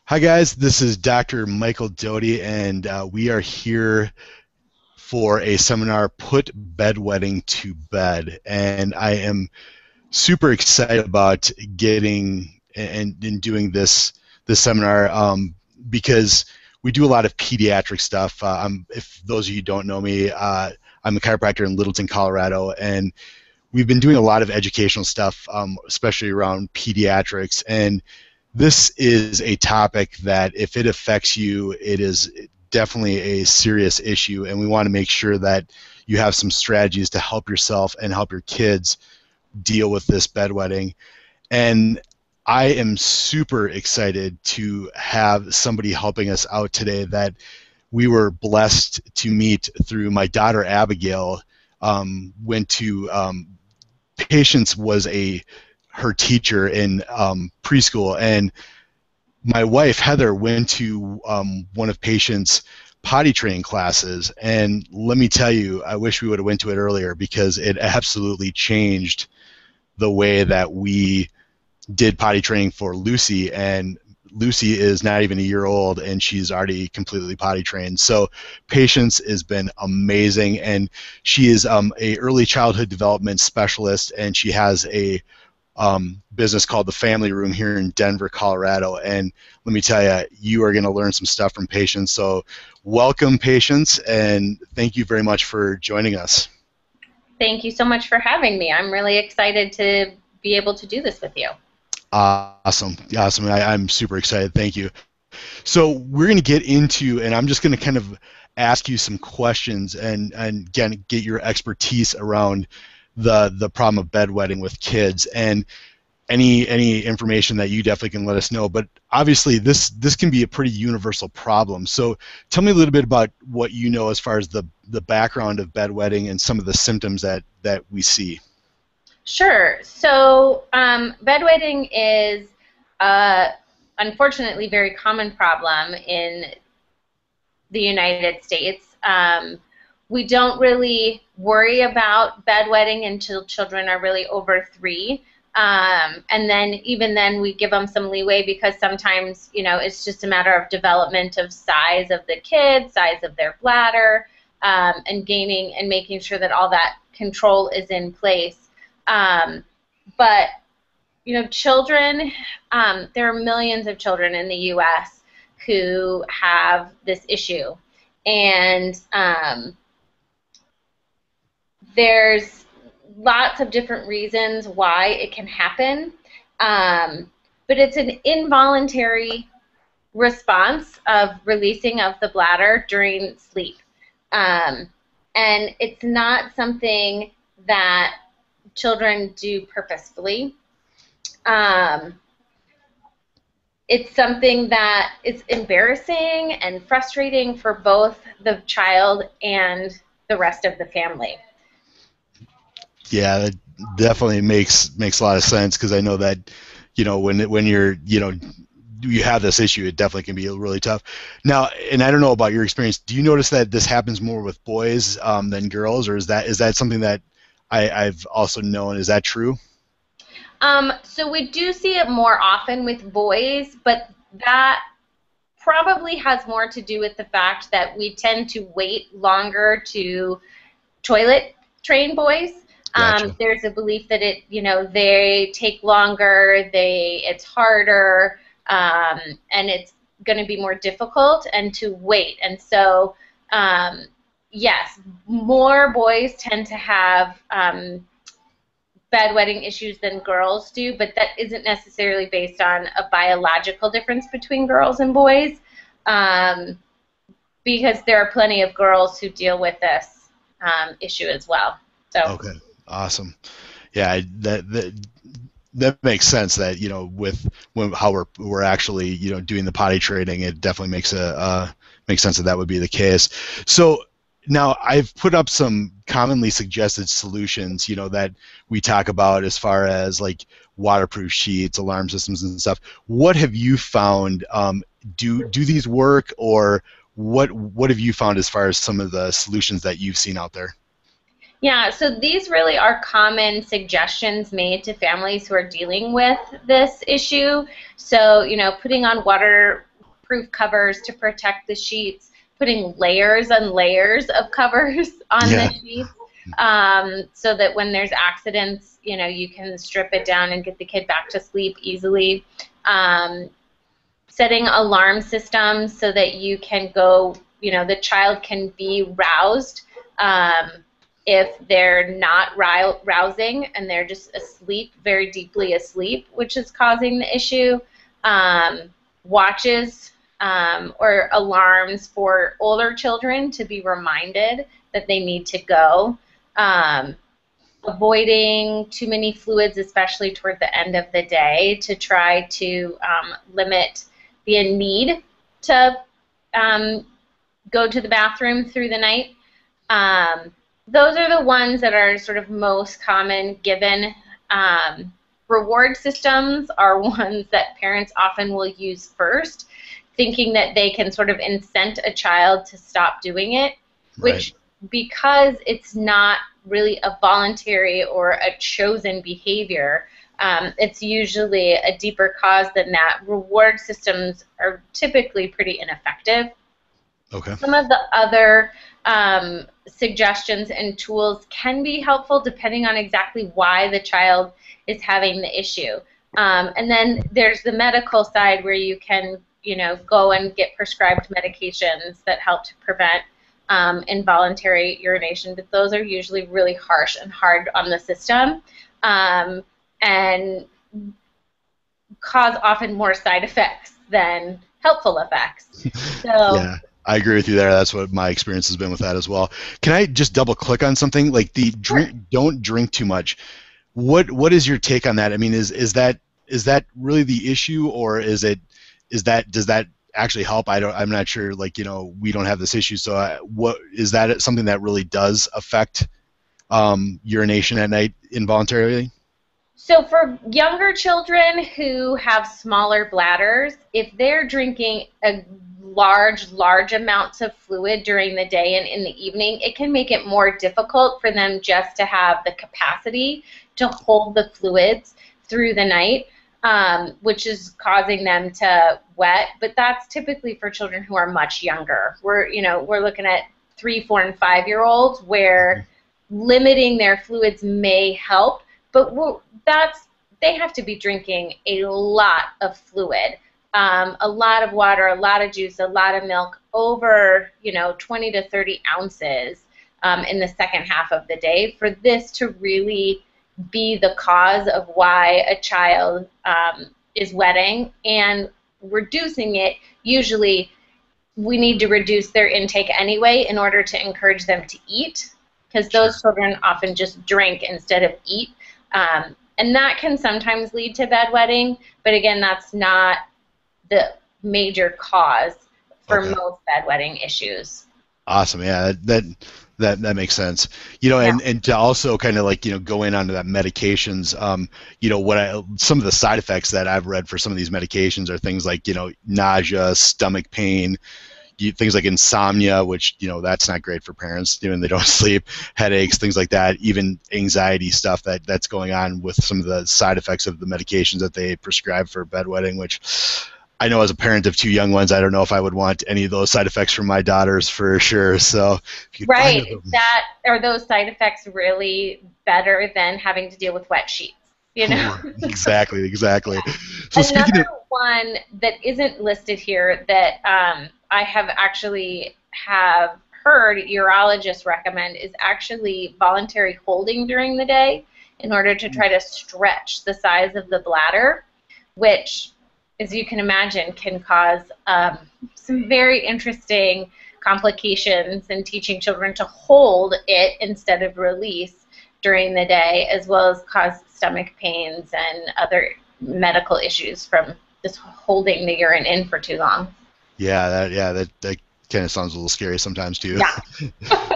Hi guys, this is Dr. Michael Dody, and we are here for a seminar, Put Bedwetting to Bed. And I am super excited about getting and doing this seminar because we do a lot of pediatric stuff. If those of you don't know me, I'm a chiropractor in Littleton, Colorado, and we've been doing a lot of educational stuff, especially around pediatrics. And this is a topic that if it affects you, it is definitely a serious issue, and we want to make sure that you have some strategies to help yourself and help your kids deal with this bedwetting. And I am super excited to have somebody helping us out today that we were blessed to meet through my daughter Abigail. Went to Patience was her teacher in preschool, and my wife Heather went to one of Patient's potty training classes, and let me tell you, I wish we would have went to it earlier because it absolutely changed the way that we did potty training for Lucy. And Lucy is not even a year old, and she's already completely potty trained. So Patience has been amazing, and she is a early childhood development specialist, and she has a business called the Family Room here in Denver, Colorado. And let me tell you, you are going to learn some stuff from Patience. So welcome, Patience, and thank you very much for joining us. Thank you so much for having me. I'm really excited to be able to do this with you. Awesome. I'm super excited. Thank you. So we're going to get into, and I'm just going to kind of ask you some questions and again get your expertise around the problem of bedwetting with kids, and any information that you definitely can let us know. But obviously this can be a pretty universal problem. So tell me a little bit about what you know as far as the background of bedwetting and some of the symptoms that we see. Sure. So bedwetting is unfortunately very common problem in the United States. We don't really worry about bedwetting until children are really over 3. And then even then we give them some leeway because sometimes, you know, it's just a matter of development of size of the kid, size of their bladder, and gaining and making sure that all that control is in place. But, you know, children, there are millions of children in the U.S. who have this issue. And there's lots of different reasons why it can happen, but it's an involuntary response of releasing of the bladder during sleep. And it's not something that children do purposefully. It's something that is embarrassing and frustrating for both the child and the rest of the family. Yeah, that definitely makes a lot of sense, because I know that, you know, when you're, you know, you have this issue, it definitely can be really tough. Now, and I don't know about your experience, do you notice that this happens more with boys than girls, or is that something that I've also known? Is that true? So we do see it more often with boys, but that probably has more to do with the fact that we tend to wait longer to toilet train boys. Gotcha. There's a belief that they take longer, it's harder, and it's going to be more difficult and to wait. And so, yes, more boys tend to have bedwetting issues than girls do, but that isn't necessarily based on a biological difference between girls and boys, because there are plenty of girls who deal with this issue as well. So. Okay. Awesome. Yeah, that makes sense. That, you know, how we're actually, you know, doing the potty training, it definitely makes sense that would be the case. So now I've put up some commonly suggested solutions, you know, that we talk about as far as like waterproof sheets, alarm systems, and stuff. What have you found? Do these work, or what have you found as far as some of the solutions that you've seen out there? Yeah, so these really are common suggestions made to families who are dealing with this issue. So, you know, putting on leak-proof covers to protect the sheets, putting layers and layers of covers on the sheets, so that when there's accidents, you know, you can strip it down and get the kid back to sleep easily. Setting alarm systems so that you can go, you know, the child can be roused if they're not rousing and they're just asleep, very deeply asleep, which is causing the issue. Watches or alarms for older children to be reminded that they need to go. Avoiding too many fluids, especially toward the end of the day, to try to limit the need to go to the bathroom through the night. Those are the ones that are sort of most common given. Reward systems are ones that parents often will use first, thinking that they can sort of incent a child to stop doing it, which, because it's not really a voluntary or a chosen behavior, it's usually a deeper cause than that. Reward systems are typically pretty ineffective. Okay. Some of the other suggestions and tools can be helpful depending on exactly why the child is having the issue. And then there's the medical side where you can, you know, go and get prescribed medications that help to prevent involuntary urination, but those are usually really harsh and hard on the system, and cause often more side effects than helpful effects. So yeah, I agree with you there. That's what my experience has been with that as well. Can I just double click on something like the don't drink too much? What is your take on that? I mean, is that really the issue, or does that actually help? I'm not sure. Like, you know, we don't have this issue, so what is that something that really does affect urination at night involuntarily? So for younger children who have smaller bladders, if they're drinking a large amounts of fluid during the day and in the evening, it can make it more difficult for them just to have the capacity to hold the fluids through the night, which is causing them to wet. But that's typically for children who are much younger. We're looking at 3, 4, and 5-year-olds where limiting their fluids may help, but they have to be drinking a lot of fluid, a lot of water, a lot of juice, a lot of milk, over 20 to 30 ounces in the second half of the day for this to really be the cause of why a child is wetting. And reducing it, usually we need to reduce their intake anyway in order to encourage them to eat, because those children often just drink instead of eat. And that can sometimes lead to bedwetting, but again, that's not the major cause for most bedwetting issues. Awesome, yeah, that makes sense. And to also kind of like go in onto that medications. Some of the side effects that I've read for some of these medications are things like nausea, stomach pain, things like insomnia, which that's not great for parents. They don't sleep, headaches, things like that. Even anxiety stuff that's going on with some of the side effects of the medications that they prescribe for bedwetting, which I know as a parent of 2 young ones, I don't know if I would want any of those side effects from my daughters for sure. So if you right, are those side effects really better than having to deal with wet sheets? Exactly. So another one that isn't listed here that I have heard urologists recommend is actually voluntary holding during the day in order to try to stretch the size of the bladder, which, as you can imagine, can cause some very interesting complications in teaching children to hold it instead of release during the day, as well as cause stomach pains and other medical issues from just holding the urine in for too long. Yeah, that kind of sounds a little scary sometimes too. Yeah.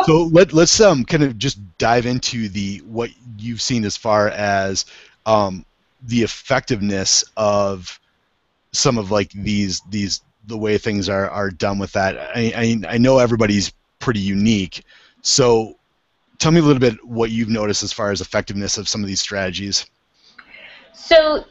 So let's kind of just dive into what you've seen as far as the effectiveness of some of like the way things are done with that. I know everybody's pretty unique, so tell me a little bit what you've noticed as far as effectiveness of some of these strategies. So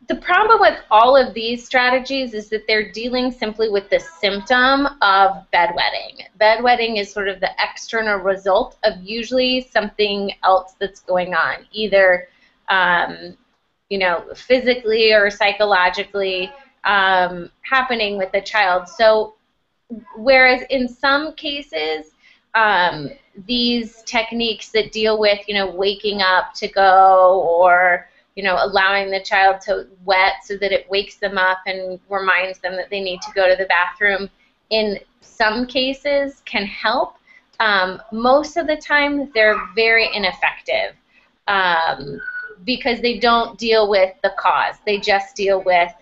The problem with all of these strategies is that they're dealing simply with the symptom of bedwetting. Bedwetting is sort of the external result of usually something else that's going on, either physically or psychologically happening with the child. So whereas in some cases, these techniques that deal with, waking up to go, or allowing the child to wet so that it wakes them up and reminds them that they need to go to the bathroom, in some cases can help. Most of the time, they're very ineffective because they don't deal with the cause. They just deal with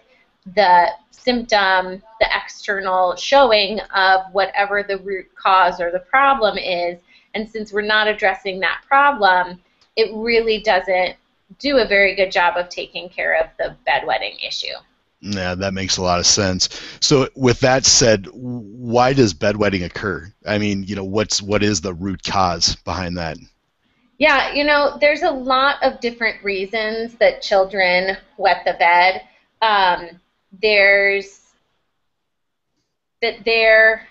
the symptom, the external showing of whatever the root cause or the problem is. And since we're not addressing that problem, it really doesn't do a very good job of taking care of the bedwetting issue. Yeah, that makes a lot of sense. So with that said, why does bedwetting occur? I mean, what is the root cause behind that? Yeah, there's a lot of different reasons that children wet the bed. There's that they're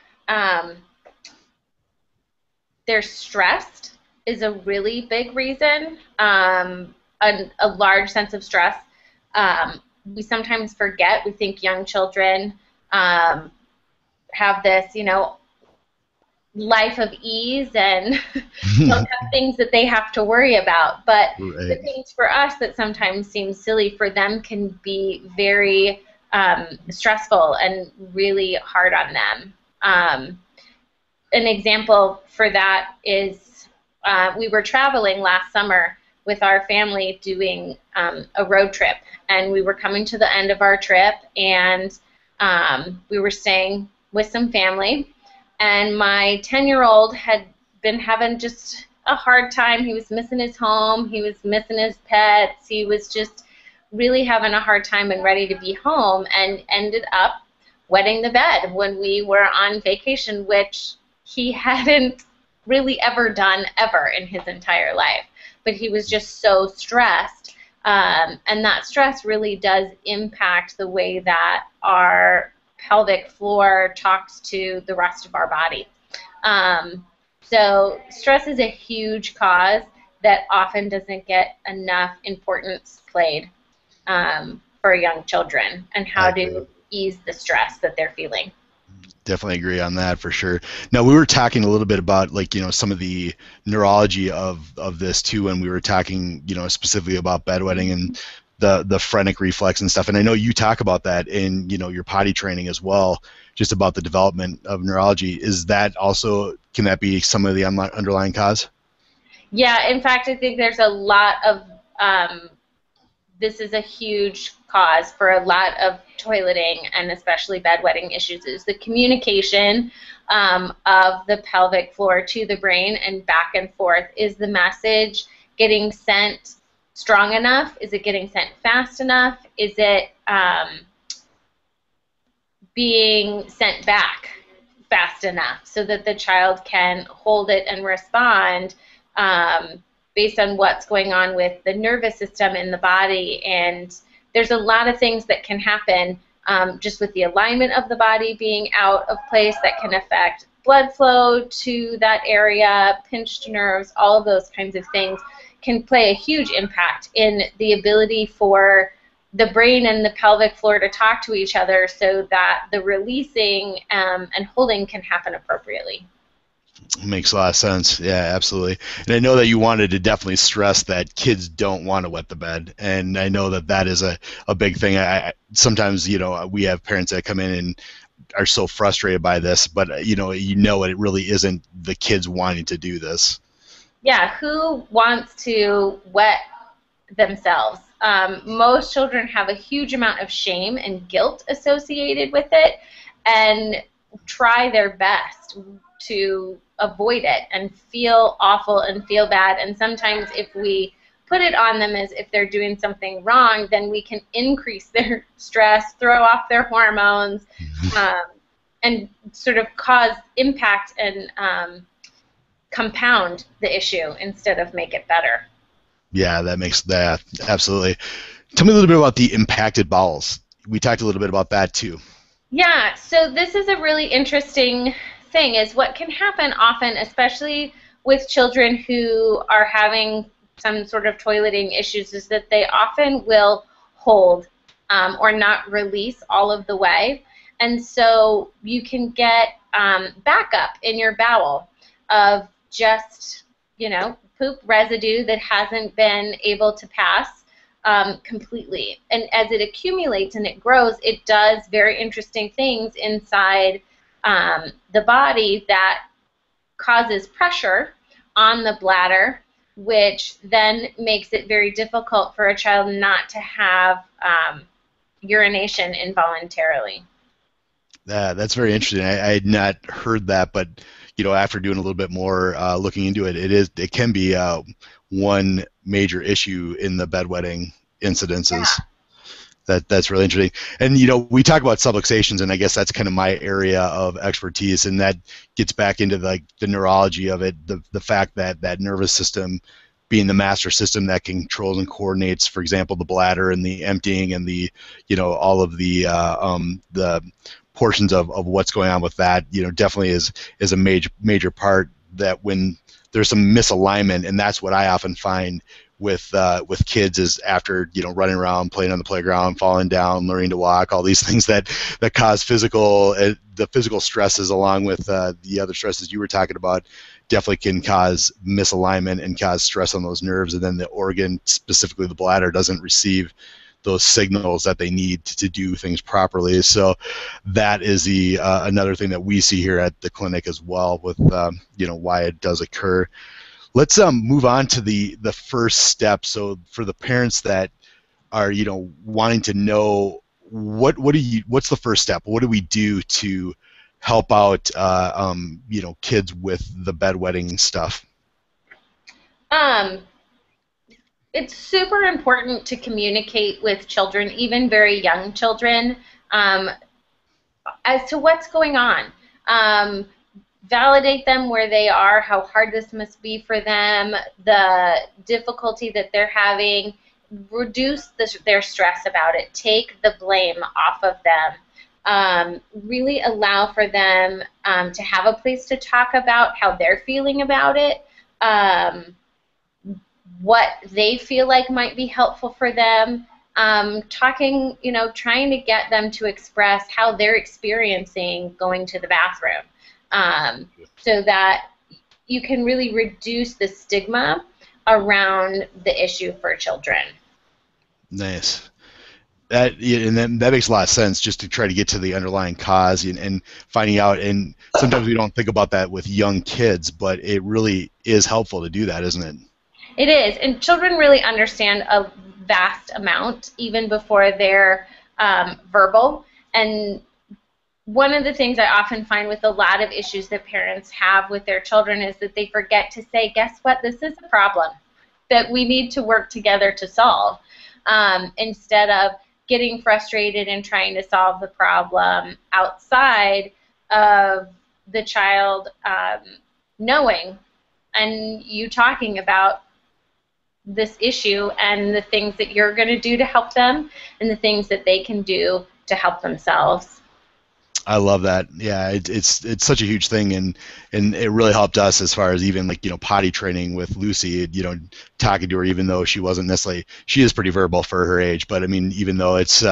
stressed is a really big reason. A large sense of stress. We sometimes forget. We think young children have this, life of ease and don't have things that they have to worry about. But Right. The things for us that sometimes seem silly for them can be very stressful and really hard on them. An example for that is we were traveling last summer with our family doing a road trip, and we were coming to the end of our trip, and we were staying with some family, and my 10-year-old had been having just a hard time. He was missing his home, he was missing his pets, he was just really having a hard time and ready to be home, and ended up wetting the bed when we were on vacation, which he hadn't really ever done ever in his entire life. But he was just so stressed, and that stress really does impact the way that our pelvic floor talks to the rest of our body. So stress is a huge cause that often doesn't get enough importance played for young children, and how to ease the stress that they're feeling. Definitely agree on that for sure. Now, we were talking a little bit about some of the neurology of this too, and we were talking specifically about bedwetting and the phrenic reflex and stuff. And I know you talk about that in your potty training as well, just about the development of neurology. Is that also, can that be some of the underlying cause? Yeah, in fact, I think there's a lot of this is a huge cause for a lot of toileting and especially bedwetting issues, is the communication of the pelvic floor to the brain and back and forth. Is the message getting sent strong enough? Is it getting sent fast enough? Is it being sent back fast enough so that the child can hold it and respond based on what's going on with the nervous system in the body? And there's a lot of things that can happen just with the alignment of the body being out of place that can affect blood flow to that area, pinched nerves, all of those kinds of things can play a huge impact in the ability for the brain and the pelvic floor to talk to each other so that the releasing and holding can happen appropriately. Makes a lot of sense. Yeah, absolutely. And I know that you wanted to definitely stress that kids don't want to wet the bed, and I know that that is a big thing. Sometimes we have parents that come in and are so frustrated by this, but it really isn't the kids wanting to do this. Yeah, who wants to wet themselves? Most children have a huge amount of shame and guilt associated with it, and try their best to avoid it and feel awful and feel bad. And sometimes if we put it on them as if they're doing something wrong, then we can increase their stress, throw off their hormones, and sort of cause impact and compound the issue instead of make it better. Yeah, that makes that absolutely. Tell me a little bit about the impacted bowels. We talked a little bit about that too. Yeah, so this is a really interesting thing is what can happen often, especially with children who are having some sort of toileting issues, is that they often will hold or not release all of the way. And so you can get backup in your bowel of just, poop residue that hasn't been able to pass completely. And as it accumulates and it grows, it does very interesting things inside the body that causes pressure on the bladder, which then makes it very difficult for a child not to have urination involuntarily. That's very interesting. I had not heard that, but after doing a little bit more looking into it, it can be one major issue in the bedwetting incidences. Yeah. That's really interesting. And we talk about subluxations, and I guess that's kind of my area of expertise, and that gets back into the neurology of it, the fact that that nervous system being the master system that controls and coordinates, for example, the bladder and the emptying and the all of the portions of what's going on with that, definitely is a major part that when there's some misalignment, and that's what I often find with kids is after running around, playing on the playground, falling down, learning to walk, all these things that cause the physical stresses along with the other stresses you were talking about definitely can cause misalignment and cause stress on those nerves, and then the organ, specifically the bladder, doesn't receive those signals that they need to do things properly. So that is the another thing that we see here at the clinic as well with why it does occur. Let's move on to the first step. So for the parents that are wanting to know what's the first step? What do we do to help out kids with the bedwetting stuff? It's super important to communicate with children, even very young children, as to what's going on. Validate them where they are, how hard this must be for them, the difficulty that they're having, reduce their stress about it, take the blame off of them, really allow for them to have a place to talk about how they're feeling about it, what they feel like might be helpful for them, talking, trying to get them to express how they're experiencing going to the bathroom. So that you can really reduce the stigma around the issue for children. Nice. And that makes a lot of sense, just to try to get to the underlying cause and finding out. And sometimes we don't think about that with young kids, but it really is helpful to do that, isn't it? It is, and children really understand a vast amount even before they're verbal. And one of the things I often find with a lot of issues that parents have with their children is that they forget to say, guess what, this is a problem that we need to work together to solve, instead of getting frustrated and trying to solve the problem outside of the child knowing and you talking about this issue and the things that you're going to do to help them and the things that they can do to help themselves. I love that. Yeah, it's such a huge thing, and it really helped us as far as even potty training with Lucy. Talking to her, even though she wasn't necessarily, she is pretty verbal for her age, but I mean, even though it's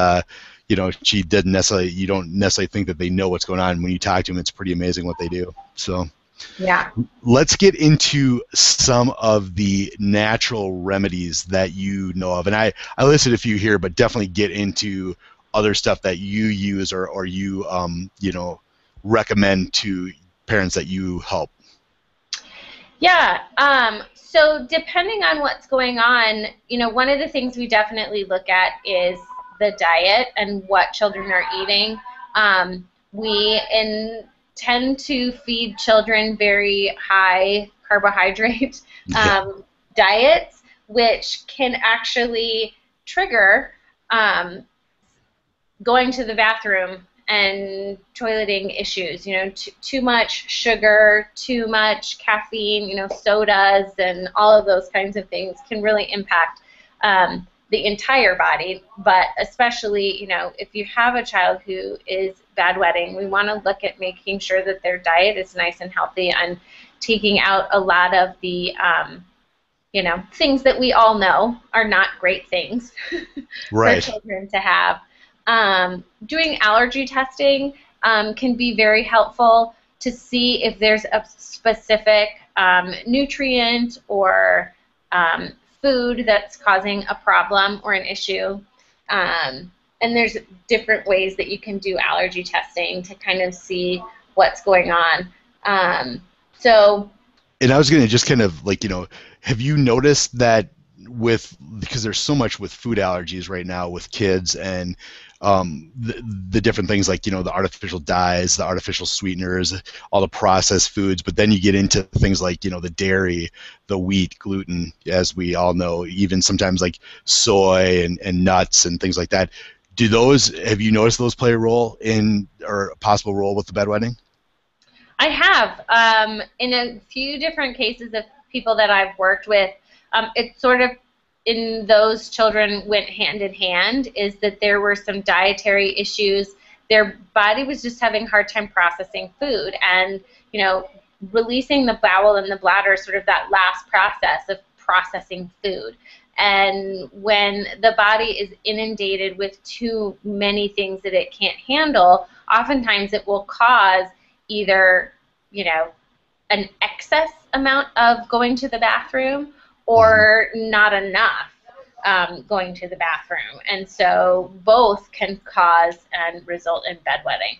she didn't necessarily, you don't necessarily think that they know what's going on. When you talk to them, it's pretty amazing what they do. So yeah, let's get into some of the natural remedies that you know of, and I listed a few here, but definitely get into other stuff that you use or you recommend to parents that you help. Yeah, so depending on what's going on, one of the things we definitely look at is the diet and what children are eating. We tend to feed children very high carbohydrate diets, which can actually trigger going to the bathroom and toileting issues. Too much sugar, too much caffeine, sodas, and all of those kinds of things can really impact the the entire body, but especially, if you have a child who is bedwetting, we want to look at making sure that their diet is nice and healthy and taking out a lot of the, things that we all know are not great things for Right. children to have. Doing allergy testing can be very helpful to see if there's a specific nutrient or food that's causing a problem or an issue. And there's different ways that you can do allergy testing to kind of see what's going on. So And I was going to just kind of like, have you noticed that because there's so much with food allergies right now with kids and the different things like, the artificial dyes, the artificial sweeteners, all the processed foods, but then you get into things like, the dairy, the wheat, gluten, as we all know, even sometimes like soy and nuts and things like that. Have you noticed those play a role or a possible role with the bedwetting? I have. In a few different cases of people that I've worked with, it's sort of in those children went hand in hand, is that there were some dietary issues. Their body was just having a hard time processing food, and releasing the bowel and the bladder is sort of that last process of processing food. And when the body is inundated with too many things that it can't handle, oftentimes it will cause either, an excess amount of going to the bathroom or not enough going to the bathroom. And so both can cause and result in bedwetting.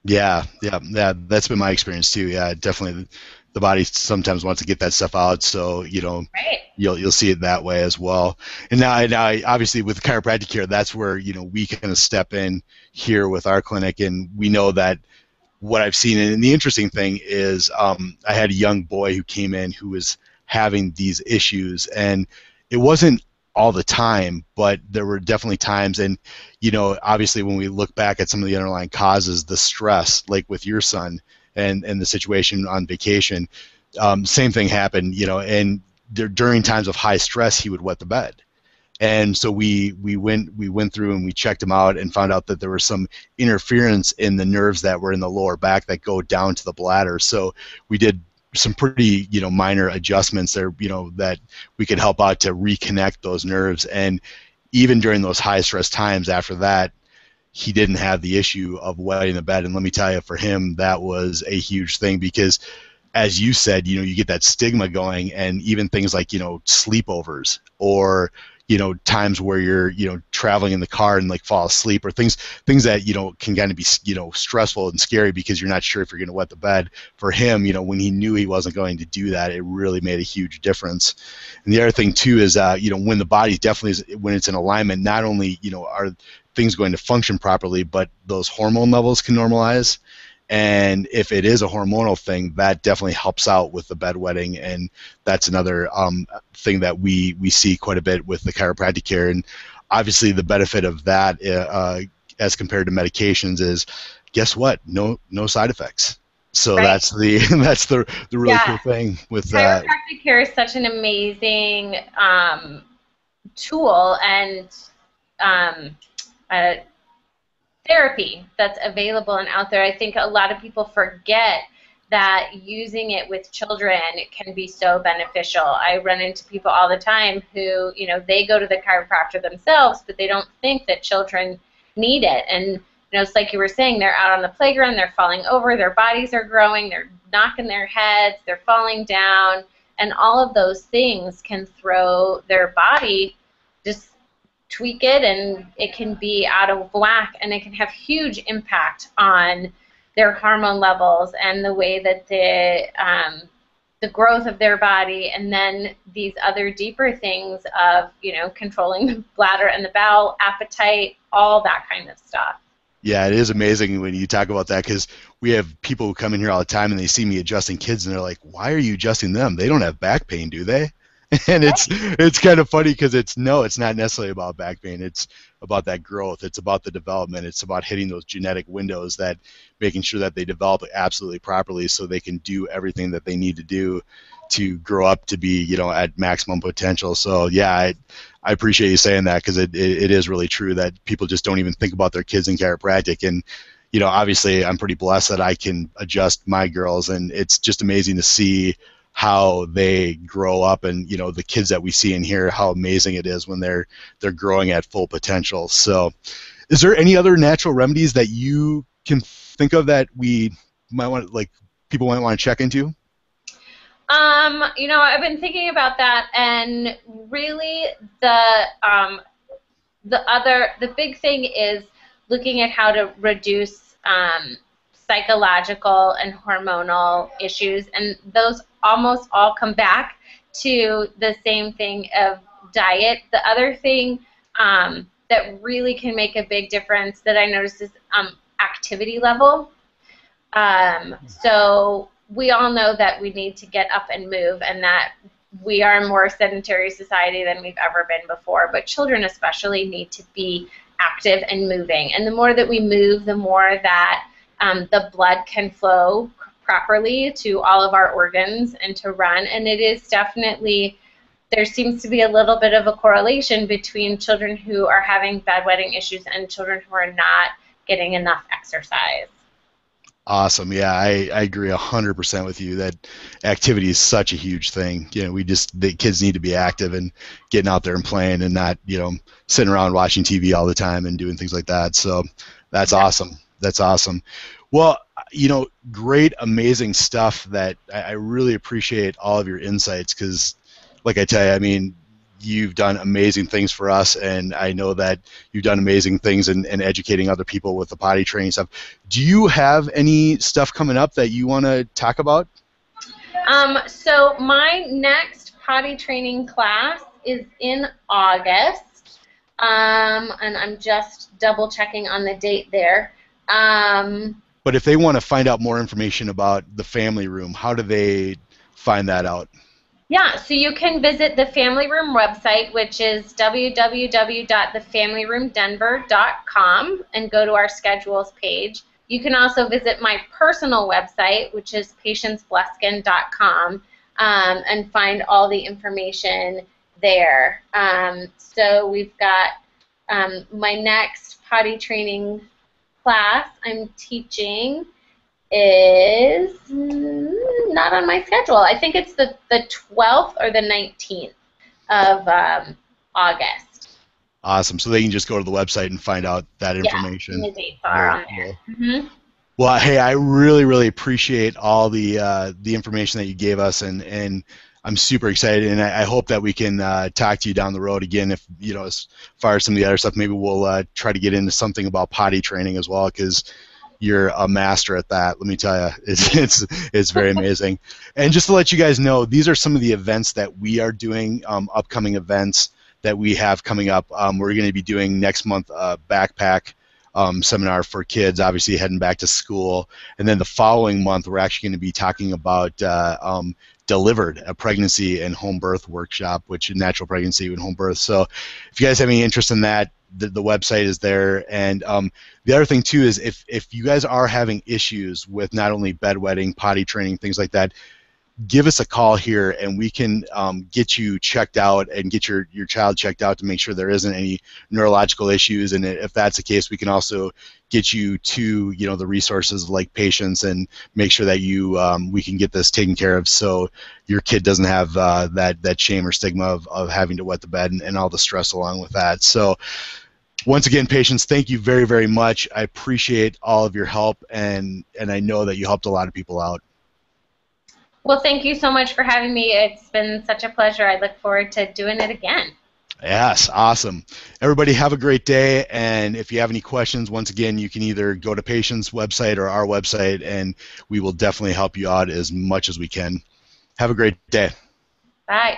Yeah, yeah, that's been my experience too. Yeah, definitely, the body sometimes wants to get that stuff out, so Right. you'll see it that way as well. And now obviously with chiropractic care, that's where we kind of step in here with our clinic, and we know that what I've seen. And the interesting thing is, I had a young boy who came in who was having these issues, and it wasn't all the time, but there were definitely times. And obviously, when we look back at some of the underlying causes, the stress, like with your son and the situation on vacation, same thing happened. And during times of high stress, he would wet the bed. And so we went through and we checked him out and found out that there was some interference in the nerves that were in the lower back that go down to the bladder. So we did some pretty minor adjustments there, that we could help out to reconnect those nerves. And even during those high stress times after that, he didn't have the issue of wetting the bed. And let me tell you, for him, that was a huge thing because, as you said, you get that stigma going, and even things like sleepovers or times where you're traveling in the car and like fall asleep, or things that can kind of be stressful and scary because you're not sure if you're going to wet the bed. For him, when he knew he wasn't going to do that, it really made a huge difference. And the other thing too is when the body definitely is, when it's in alignment, not only are things going to function properly, but those hormone levels can normalize. And if it is a hormonal thing, that definitely helps out with the bedwetting, and that's another thing that we see quite a bit with the chiropractic care. And obviously, the benefit of that, as compared to medications, is guess what? No side effects. So Right. that's the the really cool thing with that. Chiropractic care is such an amazing tool and um, therapy that's available and out there. I think a lot of people forget that using it with children can be so beneficial. I run into people all the time who, they go to the chiropractor themselves, but they don't think that children need it. And, it's like you were saying, they're out on the playground, they're falling over, their bodies are growing, they're knocking their heads, they're falling down, and all of those things can throw their body, just tweak it, and it can be out of whack, and it can have huge impact on their hormone levels and the way that the growth of their body, and then these other deeper things of controlling the bladder and the bowel, appetite, all that kind of stuff. Yeah, it is amazing when you talk about that, because we have people who come in here all the time and they see me adjusting kids and they're like, "Why are you adjusting them? They don't have back pain, do they?" And it's kind of funny because it's not necessarily about back pain. It's about that growth. It's about the development. It's about hitting those genetic windows, that making sure that they develop absolutely properly so they can do everything that they need to do to grow up to be, at maximum potential. So yeah, I appreciate you saying that, because it is really true that people just don't even think about their kids in chiropractic. And obviously I'm pretty blessed that I can adjust my girls, and it's just amazing to see how they grow up, and the kids that we see in here, how amazing it is when they're growing at full potential. So is there any other natural remedies that you can think of that we might want, like, people might want to check into? I've been thinking about that, and really the big thing is looking at how to reduce psychological and hormonal issues, and those almost all come back to the same thing of diet. The other thing that really can make a big difference that I noticed is activity level. So we all know that we need to get up and move, and that we are a more sedentary society than we've ever been before, but children especially need to be active and moving. And the more that we move, the more that the blood can flow properly to all of our organs and to run. And it is definitely, there seems to be a little bit of a correlation between children who are having bedwetting issues and children who are not getting enough exercise. Awesome. Yeah, I agree 100% with you that activity is such a huge thing. The kids need to be active and getting out there and playing, and not, sitting around watching TV all the time and doing things like that. So that's awesome. That's awesome. Well, great, amazing stuff. That I really appreciate all of your insights, because like I tell you, I mean, you've done amazing things for us, and I know that you've done amazing things in educating other people with the potty training stuff. Do you have any stuff coming up that you want to talk about? So my next potty training class is in August, and I'm just double checking on the date there. But if they want to find out more information about the family room, how do they find that out? Yeah, so you can visit the Family Room website, which is www.thefamilyroomdenver.com, and go to our schedules page. You can also visit my personal website, which is patiencebleskin.com, and find all the information there. So we've got my next potty training class I'm teaching is not on my schedule. I think it's the 12th or the 19th of August. Awesome. So they can just go to the website and find out that information. Yeah, the dates are on there. Mm-hmm. Well, hey, I really, really appreciate all the information that you gave us, and I'm super excited, and I hope that we can talk to you down the road again. If as far as some of the other stuff, maybe we'll try to get into something about potty training as well, because you're a master at that. Let me tell you, it's very amazing. And just to let you guys know, these are some of the events that we are doing, upcoming events that we have coming up. We're going to be doing next month a backpack seminar for kids, obviously heading back to school. And then the following month, we're actually going to be talking about Delivered, a pregnancy and home birth workshop, which is natural pregnancy and home birth. So if you guys have any interest in that, the website is there. And the other thing too is if you guys are having issues with not only bedwetting, potty training, things like that, give us a call here, and we can get you checked out and get your child checked out to make sure there isn't any neurological issues. And if that's the case, we can also get you to the resources like Patience, and make sure that we can get this taken care of, so your kid doesn't have that shame or stigma of having to wet the bed and all the stress along with that. So once again, Patience, thank you very, very much. I appreciate all of your help, and I know that you helped a lot of people out. Well, thank you so much for having me. It's been such a pleasure. I look forward to doing it again. Yes, awesome. Everybody have a great day, and if you have any questions, once again, you can either go to Patient's website or our website, and we will definitely help you out as much as we can. Have a great day. Bye.